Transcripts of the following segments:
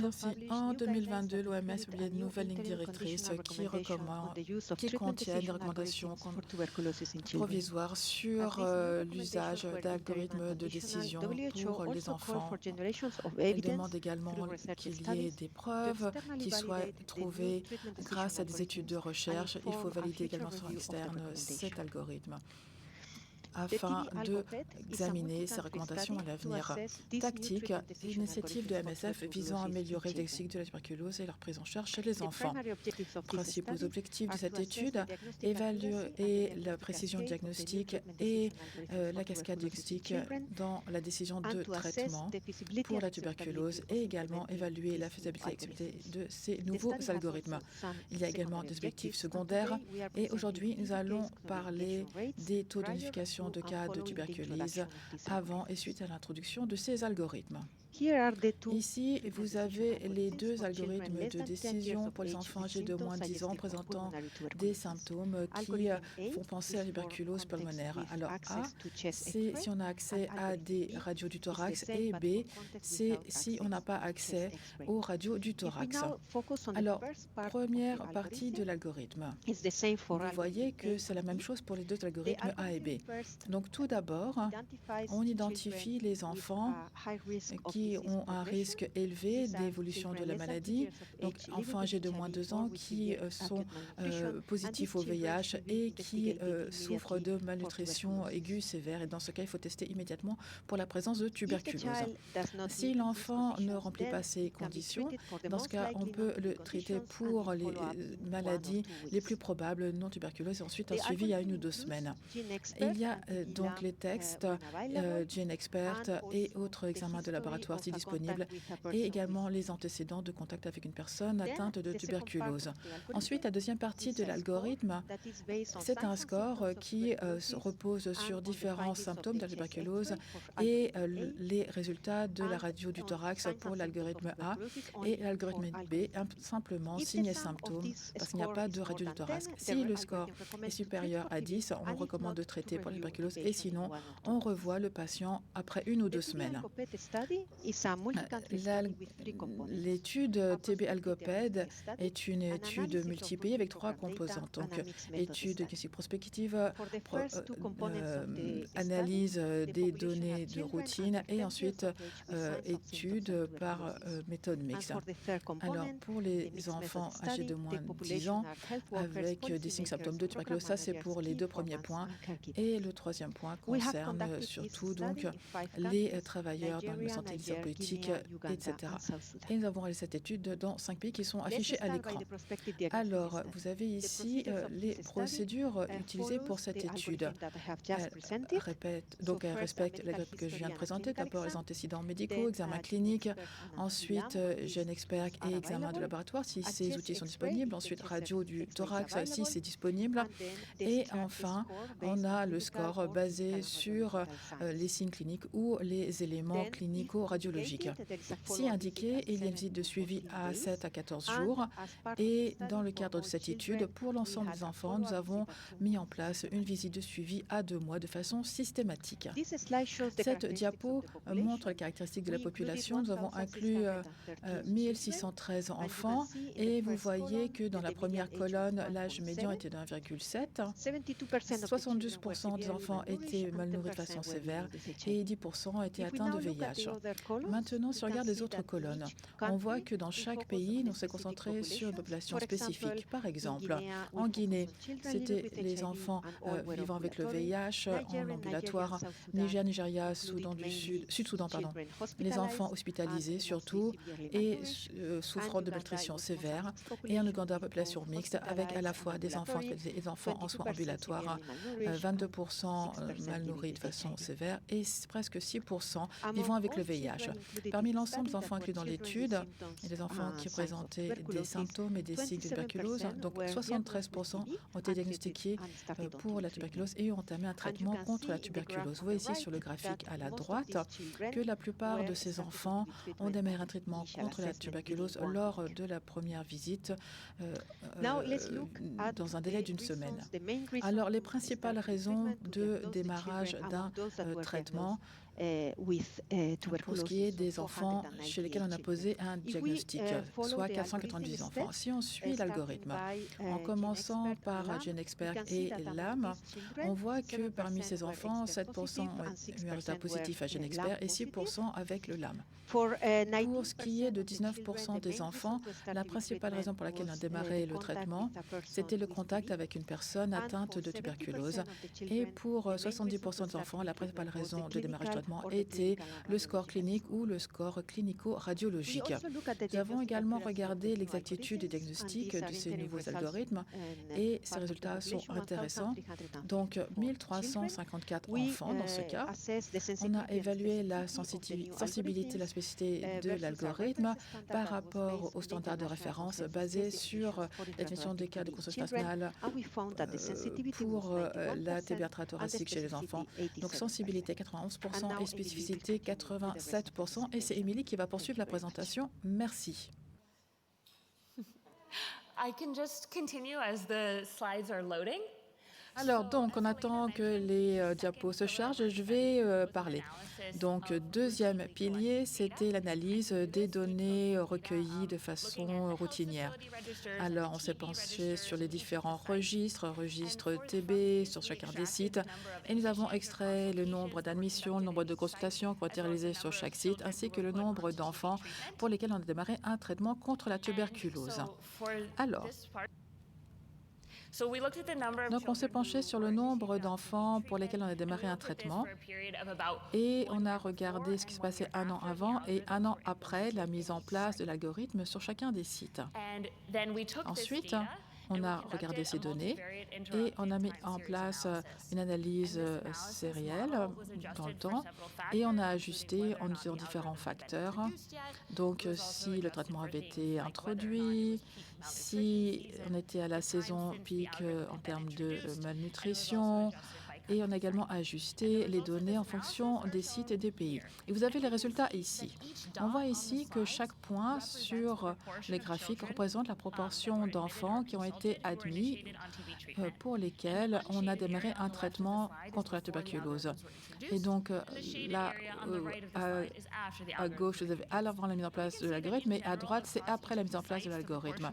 Merci. En 2022, l'OMS a publié de nouvelles lignes directrices qui contiennent des recommandations provisoires sur l'usage d'algorithmes de décision pour les enfants. Elle demande également qu'il y ait des preuves qui soient trouvées grâce à des études de recherche. Il faut valider également sur externe cet algorithme afin d'examiner ces recommandations à l'avenir. Tactique, l'initiative de MSF visant à améliorer le diagnostic de la tuberculose et leur prise en charge chez les enfants. Principaux objectifs de cette étude, évaluer la précision diagnostique et la cascade diagnostique dans la décision de traitement pour la tuberculose et également évaluer la faisabilité et acceptabilité de ces nouveaux algorithmes. Il y a également des objectifs secondaires et aujourd'hui, nous allons parler des taux d'identification de cas de tuberculose avant et suite à l'introduction de ces algorithmes. Ici, vous avez les deux algorithmes de décision pour les enfants âgés de moins de 10 ans présentant des symptômes qui font penser à la tuberculose pulmonaire. Alors A, c'est si on a accès à des radios du thorax et B, c'est si on n'a pas accès aux radios du thorax. Alors, première partie de l'algorithme. Vous voyez que c'est la même chose pour les deux algorithmes A et B. Donc tout d'abord, on identifie les enfants qui ont un risque élevé d'évolution de la maladie, donc enfants âgés de moins de 2 ans qui sont positifs au VIH et qui souffrent de malnutrition aiguë sévère. Et dans ce cas, il faut tester immédiatement pour la présence de tuberculose. Si l'enfant ne remplit pas ces conditions, dans ce cas, on peut le traiter pour les maladies les plus probables non tuberculeuses et ensuite un suivi à 1 ou 2 semaines. Il y a donc les textes, GeneXpert et autres examens de laboratoire si disponibles et également les antécédents de contact avec une personne atteinte de tuberculose. Ensuite, la deuxième partie de l'algorithme, c'est un score qui repose sur différents symptômes de la tuberculose et les résultats de la radio du thorax pour l'algorithme A et l'algorithme B, simplement signes et symptômes parce qu'il n'y a pas de radio du thorax. Si le score est supérieur à 10, on recommande de traiter pour la tuberculose et sinon, on revoit le patient après 1 ou 2 semaines. L'étude TB-Algoped est une étude multipays avec 3 composantes. Donc, étude diagnostique prospective, analyse des données de routine et ensuite étude par méthode mixte. Alors, pour les enfants âgés de moins de 10 ans avec des signes symptômes de tuberculose, ça c'est pour les 2 premiers points. Et le 3e point concerne surtout donc les travailleurs dans la santé, les politiques, etc. Et nous avons réalisé cette étude dans 5 pays qui sont affichés à l'écran. Alors, vous avez ici les procédures utilisées pour cette étude. Elle respecte la grippe que je viens de présenter. D'abord, les antécédents médicaux, examens cliniques, ensuite GeneXpert et examen de laboratoire si ces outils sont disponibles, ensuite radio du thorax si c'est disponible, et enfin, on a le score basé sur les signes cliniques ou les éléments clinico-radiologiques. Si indiqué, il y a une visite de suivi à 7 à 14 jours et dans le cadre de cette étude, pour l'ensemble des enfants, nous avons mis en place une visite de suivi à 2 mois de façon systématique. Cette diapo montre les caractéristiques de la population. Nous avons inclus 1613 enfants et vous voyez que dans la première colonne, l'âge médian était de 1,7. 72% des enfants étaient malnourris de façon sévère et 10% étaient atteints de VIH. Maintenant, si on regarde les autres colonnes, on voit que dans chaque pays, on s'est concentré sur une population spécifique. Par exemple, en Guinée, c'était les enfants vivant avec le VIH en ambulatoire, Nigeria, Soudan du Sud, Sud-Soudan, les enfants hospitalisés surtout et souffrant de malnutrition sévère, et en Ouganda, population mixte avec à la fois des enfants hospitalisés et des enfants en soins ambulatoires, 22% malnourris de façon sévère et presque 6% vivant avec le VIH. Parmi l'ensemble des enfants inclus dans l'étude, il y a des enfants qui présentaient des symptômes et des signes de tuberculose, donc 73% ont été diagnostiqués pour la tuberculose et ont entamé un traitement contre la tuberculose. Vous voyez ici sur le graphique à la droite que la plupart de ces enfants ont démarré un traitement contre la tuberculose lors de la première visite dans un délai d'1 semaine. Alors, les principales raisons de démarrage d'un traitement pour ce qui est des enfants chez lesquels on a posé un diagnostic, soit 490 enfants. Si on suit l'algorithme, en commençant par GeneXpert et LAM, on voit que parmi ces enfants, 7% ont eu un résultat positif à GeneXpert et 6% avec le LAM. Pour ce qui est de 19% des enfants, la principale raison pour laquelle on a démarré le traitement, c'était le contact avec une personne atteinte de tuberculose. Et pour 70% des enfants, la principale raison de démarrage du traitement était le score clinique ou le score clinico-radiologique. Nous avons également regardé l'exactitude du diagnostic de ces nouveaux algorithmes et ces résultats sont intéressants. Donc, 1354 enfants dans ce cas. On a évalué la sensibilité, la spécificité de l'algorithme par rapport aux standards de référence basés sur la définition des cas de consultation nationale pour la TB thoracique chez les enfants. Donc, sensibilité 91% et spécificité 87%. Et c'est Émilie qui va poursuivre la présentation. Merci. I can just continue as the slides are loading. Alors, donc, on attend que les diapos se chargent. Je vais parler. Donc, deuxième pilier, c'était l'analyse des données recueillies de façon routinière. Alors, on s'est penché sur les différents registres TB, sur chacun des sites, et nous avons extrait le nombre d'admissions, le nombre de consultations qui ont été réalisées sur chaque site, ainsi que le nombre d'enfants pour lesquels on a démarré un traitement contre la tuberculose. Alors, donc, on s'est penché sur le nombre d'enfants pour lesquels on a démarré un traitement et on a regardé ce qui se passait un an avant et un an après la mise en place de l'algorithme sur chacun des sites. Ensuite, on a regardé ces données et on a mis en place une analyse sérielle dans le temps et on a ajusté en utilisant différents facteurs. Donc, si le traitement avait été introduit, si on était à la saison pic en termes de malnutrition, et on a également ajusté les données en fonction des sites et des pays. Et vous avez les résultats ici. On voit ici que chaque point sur les graphiques représente la proportion d'enfants qui ont été admis pour lesquels on a démarré un traitement contre la tuberculose. Et donc là, à gauche, vous avez avant la mise en place de l'algorithme, et à droite, c'est après la mise en place de l'algorithme.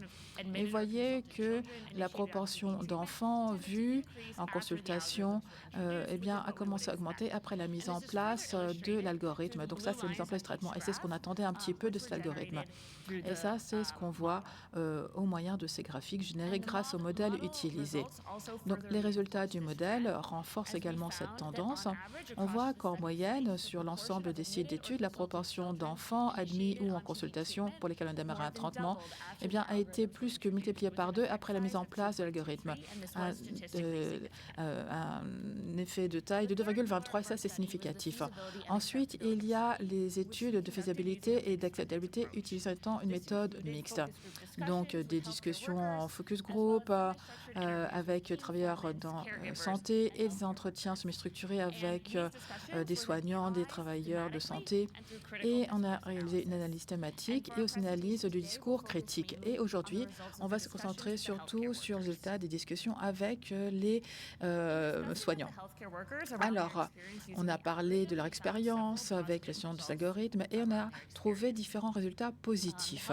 Et vous voyez que la proportion d'enfants vus en consultation eh bien, a commencé à augmenter après la mise en place de l'algorithme. Donc ça, c'est la mise en place du traitement. Et c'est ce qu'on attendait un petit peu de cet algorithme. Et ça, c'est ce qu'on voit au moyen de ces graphiques générés grâce au modèle utilisé. Donc les résultats du modèle renforcent également cette tendance. On voit qu'en moyenne, sur l'ensemble des sites d'études, la proportion d'enfants admis ou en consultation pour lesquels on démarre un traitement eh bien, a été plus que multipliée par 2 après la mise en place de l'algorithme. Un effet de taille de 2,23, ça c'est significatif. Ensuite, il y a les études de faisabilité et d'acceptabilité utilisant une méthode mixte. Donc des discussions en focus group avec travailleurs dans santé et des entretiens semi-structurés avec des soignants, des travailleurs de santé. Et on a réalisé une analyse thématique et aussi une analyse du discours critique. Et aujourd'hui, on va se concentrer surtout sur le résultat des discussions avec les soignants. Alors, on a parlé de leur expérience avec la science des algorithmes et on a trouvé différents résultats positifs.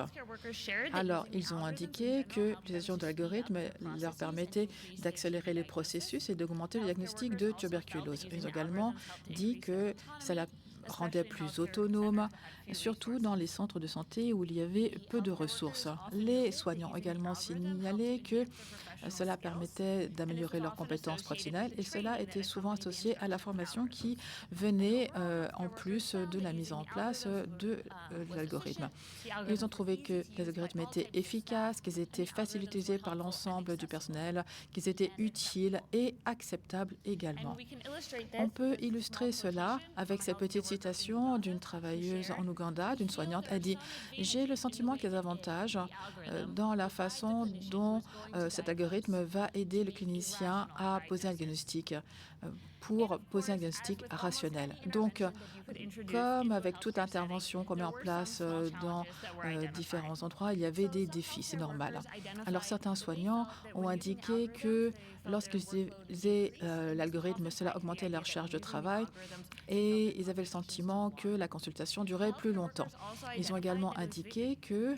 Alors, ils ont indiqué que l'utilisation de l'algorithme leur permettait d'accélérer les processus et d'augmenter le diagnostic de tuberculose. Ils ont également dit que ça la rendait plus autonome, surtout dans les centres de santé où il y avait peu de ressources. Les soignants ont également signalé que cela permettait d'améliorer leurs compétences professionnelles et cela était souvent associé à la formation qui venait en plus de la mise en place de l'algorithme. Ils ont trouvé que les algorithmes étaient efficaces, qu'ils étaient faciles à utiliser par l'ensemble du personnel, qu'ils étaient utiles et acceptables également. On peut illustrer cela avec cette petite citation d'une travailleuse en Ouganda, d'une soignante. Elle dit « J'ai le sentiment qu'il y a des avantages dans la façon dont cet algorithme va aider le clinicien à poser un diagnostic. pour poser un diagnostic rationnel. Donc, comme avec toute intervention qu'on met en place dans différents endroits, il y avait des défis, c'est normal. Alors, certains soignants ont indiqué que lorsqu'ils utilisaient l'algorithme, cela augmentait leur charge de travail et ils avaient le sentiment que la consultation durait plus longtemps. Ils ont également indiqué que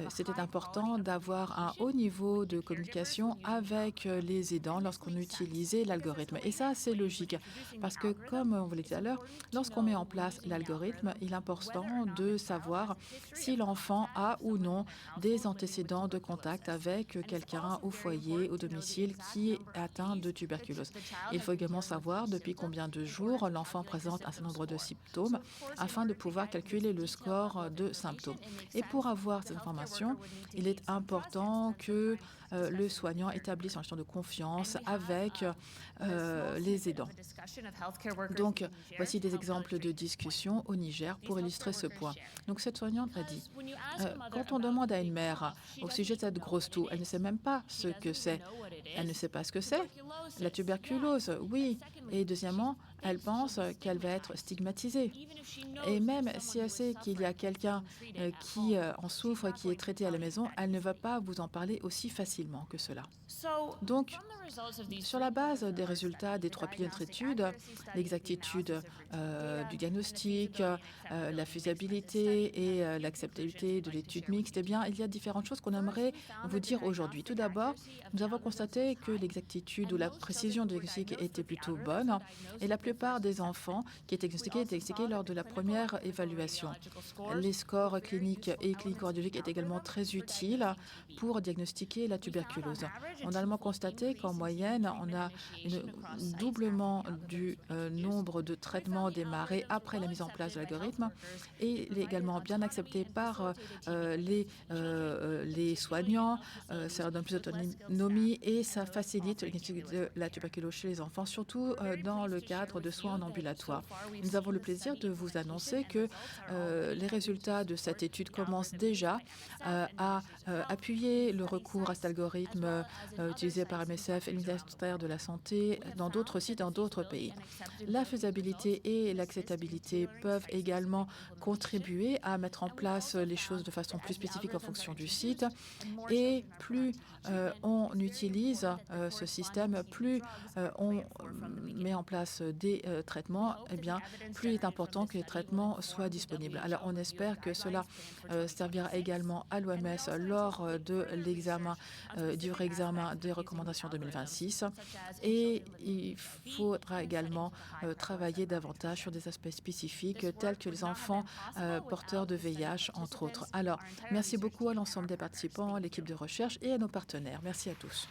c'était important d'avoir un haut niveau de communication avec les aidants lorsqu'on utilisait l'algorithme. Et ça, c'est logique, parce que comme on vous l'a dit tout à l'heure, lorsqu'on met en place l'algorithme, il est important de savoir si l'enfant a ou non des antécédents de contact avec quelqu'un au foyer, au domicile, qui est atteint de tuberculose. Il faut également savoir depuis combien de jours l'enfant présente un certain nombre de symptômes afin de pouvoir calculer le score de symptômes. Et pour avoir cette information, il est important que le soignant établisse une relation de confiance avec les aidants. Donc, voici des exemples de discussions au Niger pour illustrer ce point. Donc, cette soignante a dit, quand on demande à une mère au sujet de cette grosse toux, elle ne sait même pas ce que c'est. Elle ne sait pas ce que c'est. La tuberculose, oui. Et deuxièmement, elle pense qu'elle va être stigmatisée. Et même si elle sait qu'il y a quelqu'un qui en souffre, qui est traité à la maison, elle ne va pas vous en parler aussi facilement que cela. Donc, sur la base des résultats des 3 piliers de notre étude, l'exactitude du diagnostic, la faisabilité et l'acceptabilité de l'étude mixte, eh bien, il y a différentes choses qu'on aimerait vous dire aujourd'hui. Tout d'abord, nous avons constaté que l'exactitude ou la précision du diagnostic était plutôt bonne et la plupart des enfants qui étaient diagnostiqués lors de la première évaluation. Les scores cliniques et clinico-radiologiques étaient également très utiles pour diagnostiquer la tuberculose. On a également constaté qu'en moyenne, on a un doublement du nombre de traitements démarrés après la mise en place de l'algorithme et il est également bien accepté par les soignants, ça leur donne plus d'autonomie et ça facilite le diagnostic de la tuberculose chez les enfants, surtout dans le cadre de soins en ambulatoire. Nous avons le plaisir de vous annoncer que les résultats de cette étude commencent déjà à appuyer le recours à cet algorithme utilisé par MSF et le ministère de la Santé dans d'autres sites, dans d'autres pays. La faisabilité et l'acceptabilité peuvent également contribuer à mettre en place les choses de façon plus spécifique en fonction du site. Et plus on utilise ce système, plus on met en place des traitements, eh bien, plus il est important que les traitements soient disponibles. Alors, on espère que cela servira également à l'OMS lors de l'examen, du réexamen des recommandations 2026. Et il faudra également travailler davantage sur des aspects spécifiques tels que les enfants porteurs de VIH, entre autres. Alors, merci beaucoup à l'ensemble des participants, à l'équipe de recherche et à nos partenaires. Merci à tous.